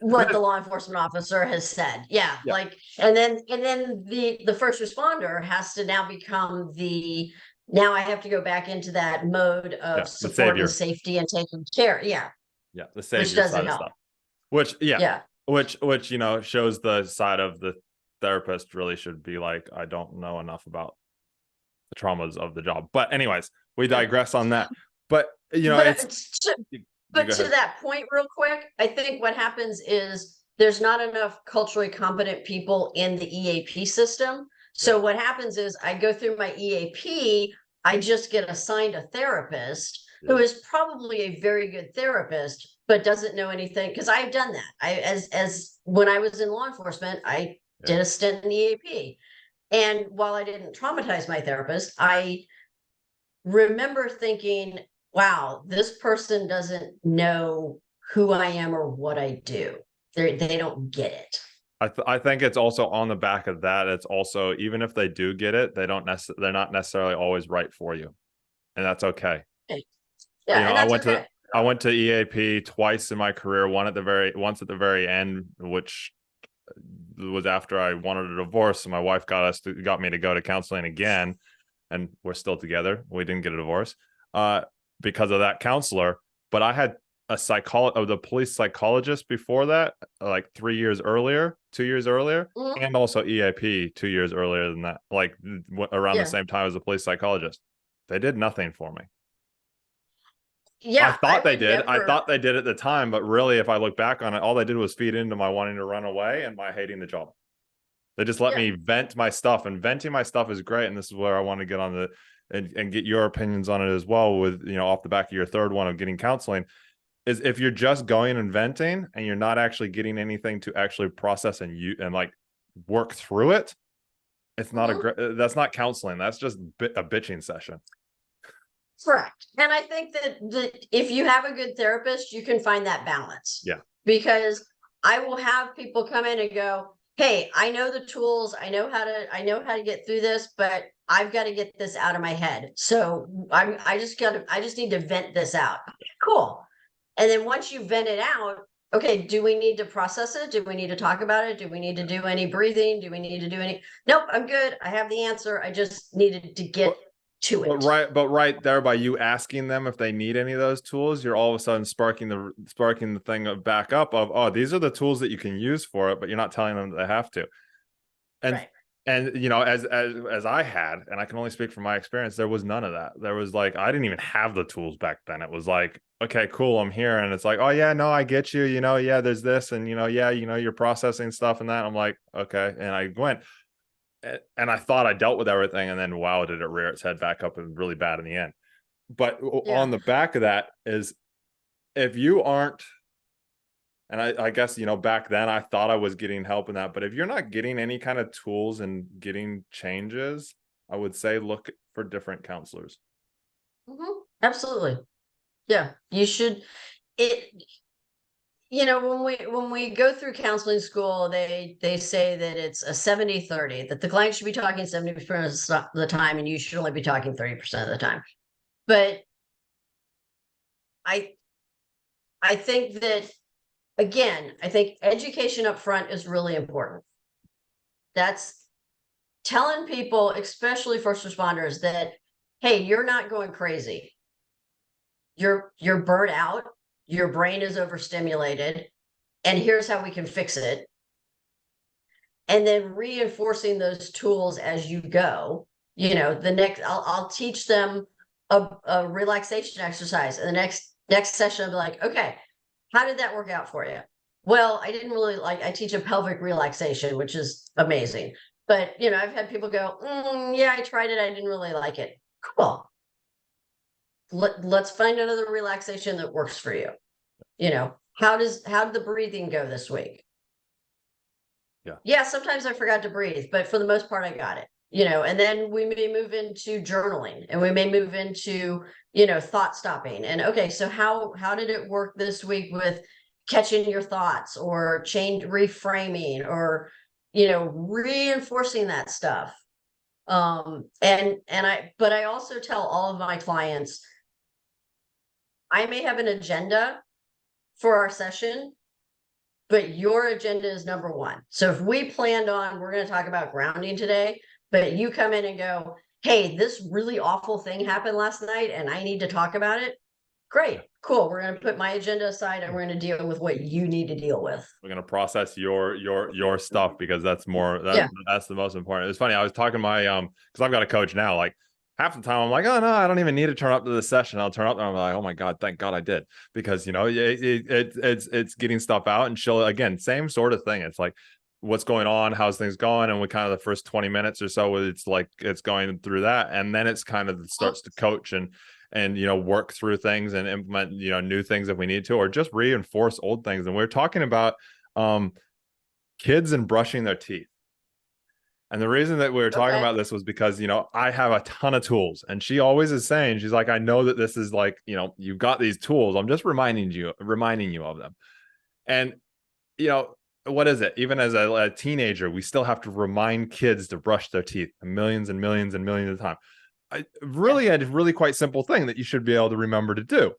What the law enforcement officer has said. Yeah. Like, and then the first responder has to now become now I have to go back into that mode of support and safety and taking care. Yeah. Yeah. The savior which doesn't side help. Of stuff. Which, shows the side of the therapist really should be like, I don't know enough about the traumas of the job. But anyways, we digress on that. But, to that point real quick, I think what happens is there's not enough culturally competent people in the EAP system. So what happens is I go through my EAP, I just get assigned a therapist who is probably a very good therapist, but doesn't know anything. Because I've done that. As when I was in law enforcement, I did a stint in EAP. And while I didn't traumatize my therapist, I remember thinking, wow, this person doesn't know who I am or what I do. They don't get it. I think it's also on the back of that. It's also, even if they do get it, they're not necessarily always right for you, and that's okay. Yeah, and that's I went to EAP twice in my career. Once at the very end, which was after I wanted a divorce. So my wife got me to go to counseling again, and we're still together. We didn't get a divorce because of that counselor. But I had the police psychologist before that, like 2 years earlier, and also EAP 2 years earlier than that, like around the same time as the police psychologist. They did nothing for me. Yeah, I thought they did. I thought they did at the time, but really, if I look back on it, all they did was feed into my wanting to run away and my hating the job. They just let me vent my stuff, and venting my stuff is great. And this is where I want to get on and get your opinions on it as well. With off the back of your third one of getting counseling, is if you're just going and venting and you're not actually getting anything to actually process and like work through it, it's not that's not counseling. That's just a bitching session. Correct. And I think that if you have a good therapist, you can find that balance. Yeah. Because I will have people come in and go, hey, I know the tools, I know how to get through this, but I've got to get this out of my head. So I just need to vent this out. Cool. And then once you vent it out, okay, do we need to process it? Do we need to talk about it? Do we need to do any breathing? Do we need to do any? Nope, I'm good. I have the answer. I just needed to get to it. But right there, by you asking them if they need any of those tools, you're all of a sudden sparking the thing of back up of, oh, these are the tools that you can use for it, but you're not telling them that they have to. And Right. and you know, as I had, and I can only speak from my experience, there was none of that. There was like, I didn't even have the tools back then. It was like, okay, cool, I'm here. And it's like, oh yeah, no, I get you, yeah, there's this, and yeah, you're processing stuff and that. I'm like, okay. And I went, and I thought I dealt with everything, and then wow, did it rear its head back up and really bad in the end. But Yeah. on the back of that is, if you aren't, and I guess, back then I thought I was getting help in that, but if you're not getting any kind of tools and getting changes, I would say look for different counselors. Absolutely. Yeah. You should it when we go through counseling school, they say that it's a 70-30, that the client should be talking 70% of the time and you should only be talking 30% of the time. But I I think that, again, I think education up front is really important. That's telling people, especially first responders, that hey, you're not going crazy. You're burnt out, your brain is overstimulated, and here's how we can fix it. And then reinforcing those tools as you go. The next I'll teach them a relaxation exercise. And the next session I'll be like, okay, how did that work out for you? Well, I didn't really I teach a pelvic relaxation, which is amazing. But I've had people go, yeah, I tried it, I didn't really like it. Cool. Let's find another relaxation that works for you. How did the breathing go this week? Yeah, sometimes I forgot to breathe, but for the most part, I got it. And then we may move into journaling, and we may move into, thought stopping. And okay, so how did it work this week with catching your thoughts, or reframing, or, reinforcing that stuff. But I also tell all of my clients, I may have an agenda for our session, but your agenda is number one. So if we planned on, we're going to talk about grounding today, but you come in and go, hey, this really awful thing happened last night and I need to talk about it. Great, cool. We're going to put my agenda aside and we're going to deal with what you need to deal with. We're going to process your stuff, because that's that's the most important. It's funny. I was talking to my, cause I've got a coach now, like half the time I'm like, oh no, I don't even need to turn up to the session. I'll turn up and I'm like, oh my God, thank God I did. Because it's getting stuff out, and she'll, again, same sort of thing. It's like, what's going on, how's things going, and we kind of the first 20 minutes or so, it's like it's going through that, and then it's kind of starts to coach and work through things and implement new things if we need to, or just reinforce old things. And we're talking about kids and brushing their teeth. And the reason that we were talking about this was because, I have a ton of tools, and she always is saying, she's like, I know that this is like, you've got these tools. I'm just reminding you of them. And, what is it? Even as a teenager, we still have to remind kids to brush their teeth millions and millions and millions of times. A really quite simple thing that you should be able to remember to do.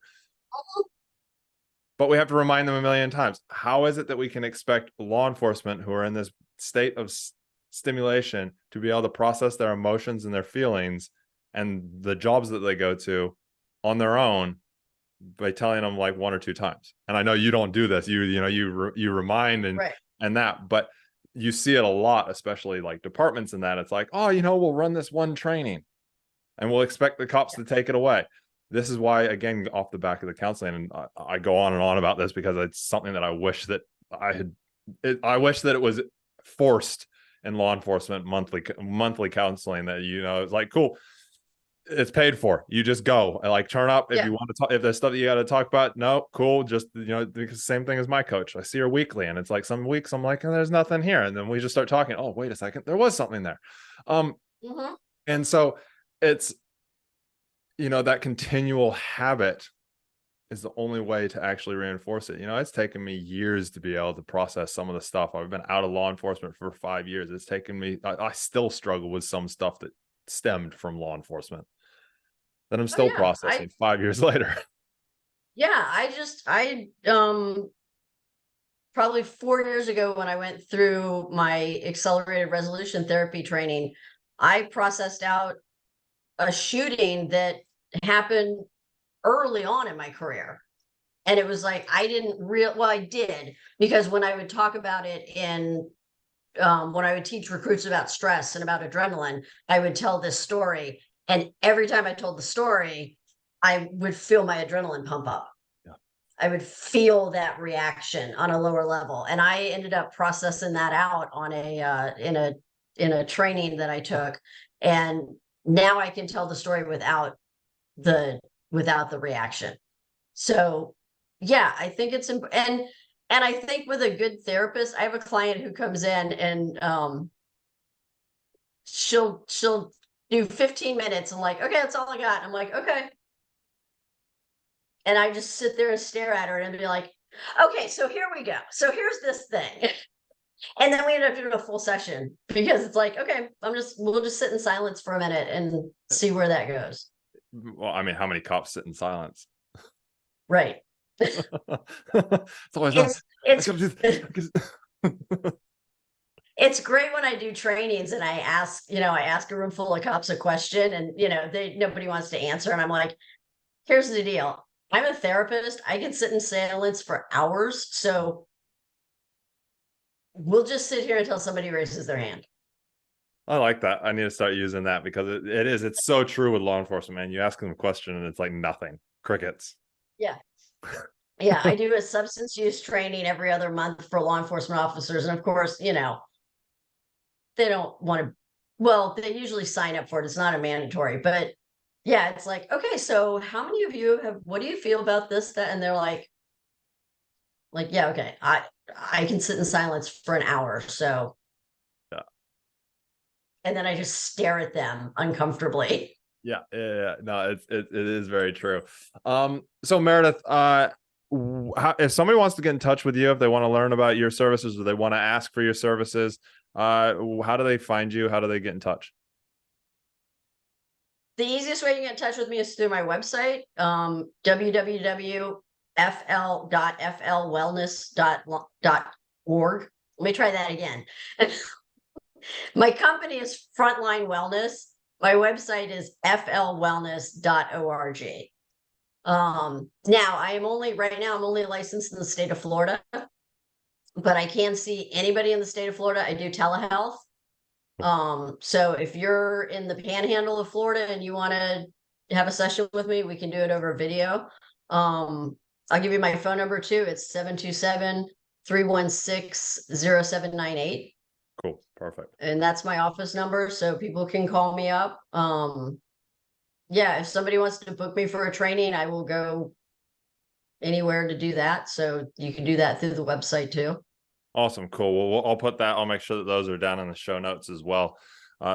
But we have to remind them a million times. How is it that we can expect law enforcement, who are in this state of stimulation, to be able to process their emotions and their feelings and the jobs that they go to on their own by telling them like one or two times? And I know you don't do this. You remind and that, but you see it a lot, especially like departments and that. It's like, oh, we'll run this one training and we'll expect the cops to take it away. This is why, again, off the back of the counseling, and I go on and on about this because it's something that I wish that I wish that it was forced in law enforcement, monthly counseling, that, it's like, cool, it's paid for. You just go, like, turn up if you want to talk. If there's stuff that you got to talk about, no, cool. Just, because same thing as my coach. I see her weekly, and it's like some weeks I'm like, oh, there's nothing here. And then we just start talking. Oh, wait a second. There was something there. And so it's, that continual habit is the only way to actually reinforce it. It's taken me years to be able to process some of the stuff. I've been out of law enforcement for 5 years. It's taken me, I still struggle with some stuff that stemmed from law enforcement that I'm still processing 5 years later. Yeah, probably 4 years ago when I went through my accelerated resolution therapy training, I processed out a shooting that happened early on in my career. And it was like, I didn't well, I did, because when I would talk about it in, when I would teach recruits about stress and about adrenaline, I would tell this story. And every time I told the story, I would feel my adrenaline pump up. Yeah. I would feel that reaction on a lower level. And I ended up processing that out on in a training that I took. And now I can tell the story without the reaction. So yeah, I think it's and I think with a good therapist, I have a client who comes in and she'll do 15 minutes and like, okay, that's all I got. And I'm like, okay. And I just sit there and stare at her and be like, okay, so here we go. So here's this thing. And then we end up doing a full session because it's like, okay, we'll just sit in silence for a minute and see where that goes. Well, I mean, how many cops sit in silence? Right. It's always it's great when I do trainings and I ask a room full of cops a question and nobody wants to answer. And I'm like, here's the deal. I'm a therapist. I can sit in silence for hours. So we'll just sit here until somebody raises their hand. I like that. I need to start using that because it's so true with law enforcement, man. You ask them a question and it's like nothing. Crickets. Yeah. Yeah. I do a substance use training every other month for law enforcement officers. And of course, they don't want to, well, they usually sign up for it. It's not a mandatory, but yeah, it's like, okay, so how many of you what do you feel about this, that? And they're like, yeah, okay. I can sit in silence for an hour. So, yeah. And then I just stare at them uncomfortably. Yeah. No, it is very true. So Meredith, if somebody wants to get in touch with you, if they want to learn about your services or they want to ask for your services, how do they find you? How do they get in touch? The easiest way to get in touch with me is through my website, www.fl.flwellness.org. Let me try that again. My company is Frontline Wellness. My website is flwellness.org. Now I'm only licensed in the state of Florida, but I can see anybody in the state of Florida. I do telehealth. So if you're in the panhandle of Florida and you want to have a session with me, we can do it over video. I'll give you my phone number too. It's 727-316-0798. Cool. Perfect. And that's my office number. So people can call me up. Yeah, if somebody wants to book me for a training, I will go anywhere to do that. So you can do that through the website too. Awesome. Cool. Well, I'll put that. I'll make sure that those are down in the show notes as well,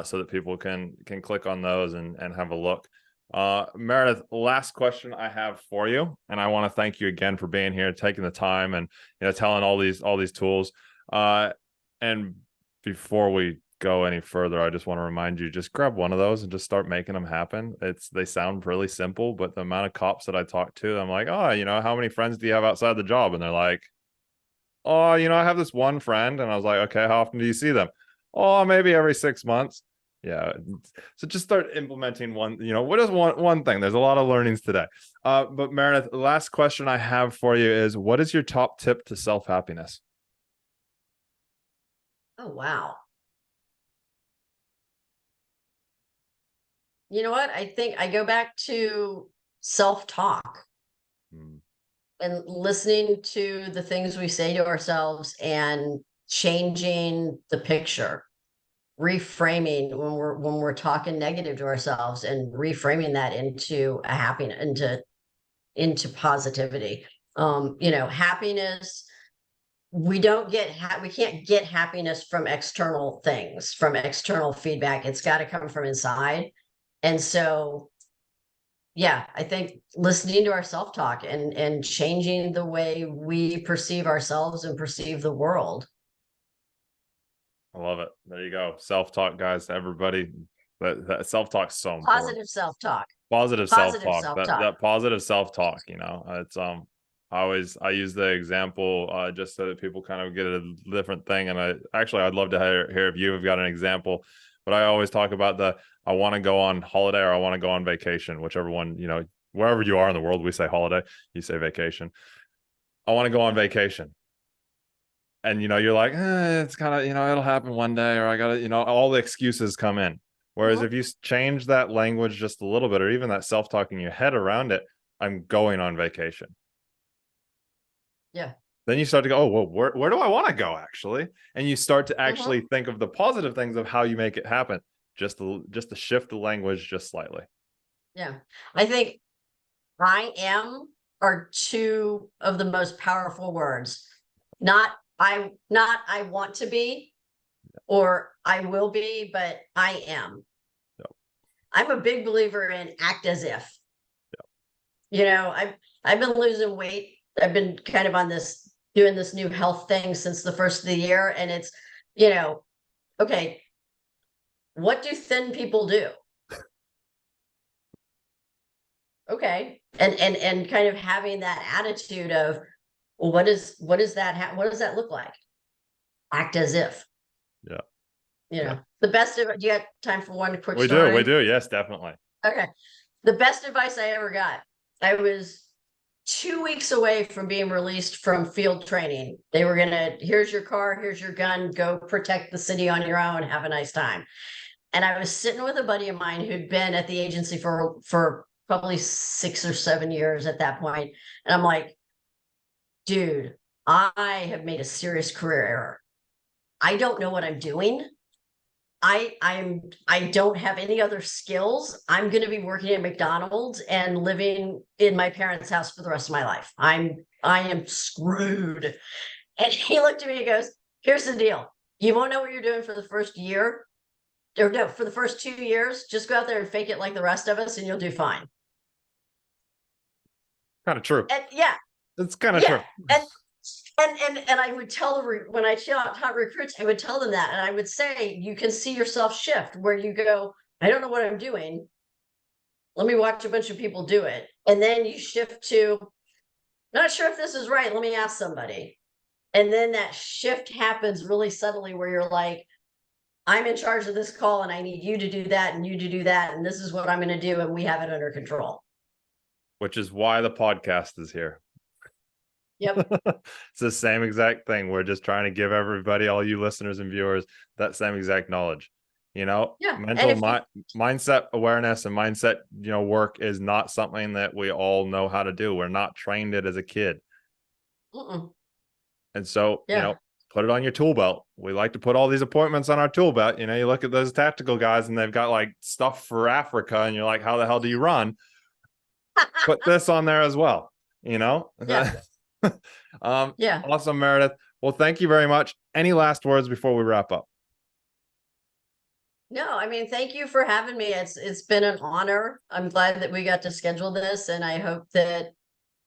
so that people can click on those and have a look. Meredith, last question I have for you, and I want to thank you again for being here, taking the time, and telling all these tools. And before we go any further, I just want to remind you, just grab one of those and just start making them happen. They sound really simple, but the amount of cops that I talk to, I'm like, oh, how many friends do you have outside the job? And they're like, oh, I have this one friend. And I was like, okay, how often do you see them? Oh, maybe every 6 months. Yeah. So just start implementing one, what is one thing? There's a lot of learnings today. But Meredith, the last question I have for you is, what is your top tip to self-happiness? Oh, wow. You know what? I think I go back to self-talk. And listening to the things we say to ourselves and changing the picture, reframing when we're talking negative to ourselves and reframing that into a happiness, into positivity. Happiness, we can't get happiness from external things, from external feedback. It's got to come from inside. And so yeah, I think listening to our self-talk and changing the way we perceive ourselves and perceive the world. I love it. There you go. Self-talk, guys, everybody. That self-talk is so important. Positive self-talk. Positive self-talk. That positive self-talk, it's I use the example just so that people kind of get a different thing. And I'd love to hear if you have got an example, but I always talk about I want to go on holiday or I want to go on vacation, whichever one, wherever you are in the world, we say holiday, you say vacation. I want to go on vacation. And, you're like, it's kind of, it'll happen one day, or I gotta, all the excuses come in. Whereas if you change that language just a little bit, or even that self-talk in your head around it, I'm going on vacation. Yeah. Then you start to go, oh, well, where do I want to go actually? And you start to actually think of the positive things of how you make it happen. Just to shift the language just slightly. Yeah. I think I am are two of the most powerful words. Not I want to be or I will be, but I am. Yep. I'm a big believer in act as if. Yep. I've been losing weight. I've been kind of doing this new health thing since the first of the year. And it's, okay, what do thin people do? Okay. And kind of having that attitude of, well, what does that what does that look like? Act as if. Yeah. The best do you have time for one quick we story? We do. Yes, definitely. Okay. The best advice I ever got. I was 2 weeks away from being released from field training. They were here's your car, here's your gun, go protect the city on your own, have a nice time. And I was sitting with a buddy of mine who'd been at the agency for probably 6 or 7 years at that point. And I'm like, dude, I have made a serious career error. I don't know what I'm doing. I don't have any other skills. I'm going to be working at McDonald's and living in my parents' house for the rest of my life. I am screwed. And he looked at me and goes, here's the deal. You won't know what you're doing for the first year. Or no, for the first 2 years, just go out there and fake it like the rest of us and you'll do fine. Kind of true. And yeah. It's kind of true. And I would tell when I taught recruits, I would tell them that, and I would say, you can see yourself shift where you go, I don't know what I'm doing. Let me watch a bunch of people do it. And then you shift to, not sure if this is right. Let me ask somebody. And then that shift happens really subtly where you're like, I'm in charge of this call and I need you to do that and you to do that. And this is what I'm going to do. And we have it under control. Which is why the podcast is here. Yep. It's the same exact thing. We're just trying to give everybody, all you listeners and viewers, that same exact knowledge. Mental mindset awareness and mindset, work is not something that we all know how to do. We're not trained it as a kid. And so, put it on your tool belt. We like to put all these appointments on our tool belt. You look at those tactical guys and they've got like stuff for Africa and you're like, how the hell do you run? Put this on there as well, Yeah. Awesome, Meredith. Well, thank you very much. Any last words before we wrap up? No, thank you for having me. It's been an honor. I'm glad that we got to schedule this, and I hope that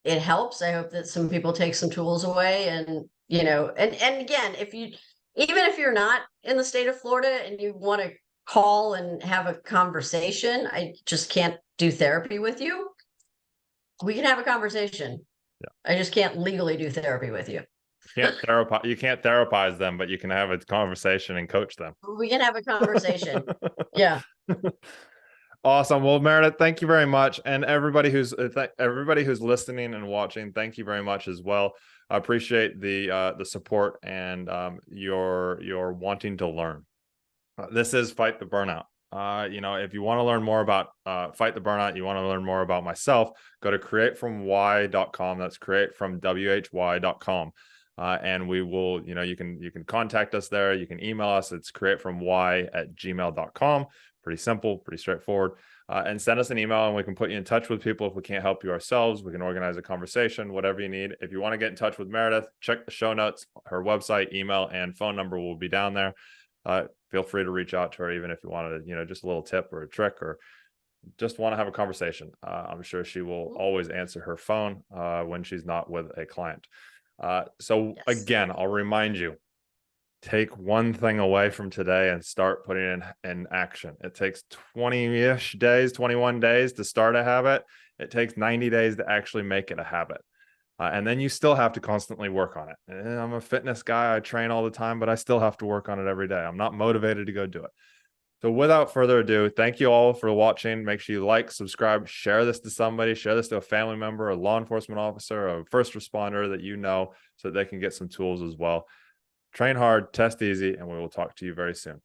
it helps. I hope that some people take some tools away, and and again, even if you're not in the state of Florida and you want to call and have a conversation, I just can't do therapy with you. We can have a conversation. I just can't legally do therapy with you. You can't therapize them, but you can have a conversation and coach them. We can have a conversation. Yeah. Awesome. Well, Meredith, thank you very much. And everybody who's listening and watching, thank you very much as well. I appreciate the support and your wanting to learn. This is Fight the Burnout. If you want to learn more about Fight the Burnout, you want to learn more about myself, go to createfromwhy.com. That's createfromwhy.com. And we will, you can contact us there. You can email us. It's createfromwhy@gmail.com. Pretty simple, pretty straightforward. And send us an email and we can put you in touch with people. If we can't help you ourselves, we can organize a conversation, whatever you need. If you want to get in touch with Meredith, check the show notes. Her website, email, and phone number will be down there. Feel free to reach out to her, even if you wanted to, just a little tip or a trick or just want to have a conversation. I'm sure she will always answer her phone when she's not with a client. So again, I'll remind you, take one thing away from today and start putting it in action. It takes 20-ish days, 21 days to start a habit. It takes 90 days to actually make it a habit. And then you still have to constantly work on it. And I'm a fitness guy. I train all the time, but I still have to work on it every day. I'm not motivated to go do it. So without further ado, thank you all for watching. Make sure you like, subscribe, share this to somebody, share this to a family member, a law enforcement officer, a first responder that you know, so that they can get some tools as well. Train hard, test easy, and we will talk to you very soon.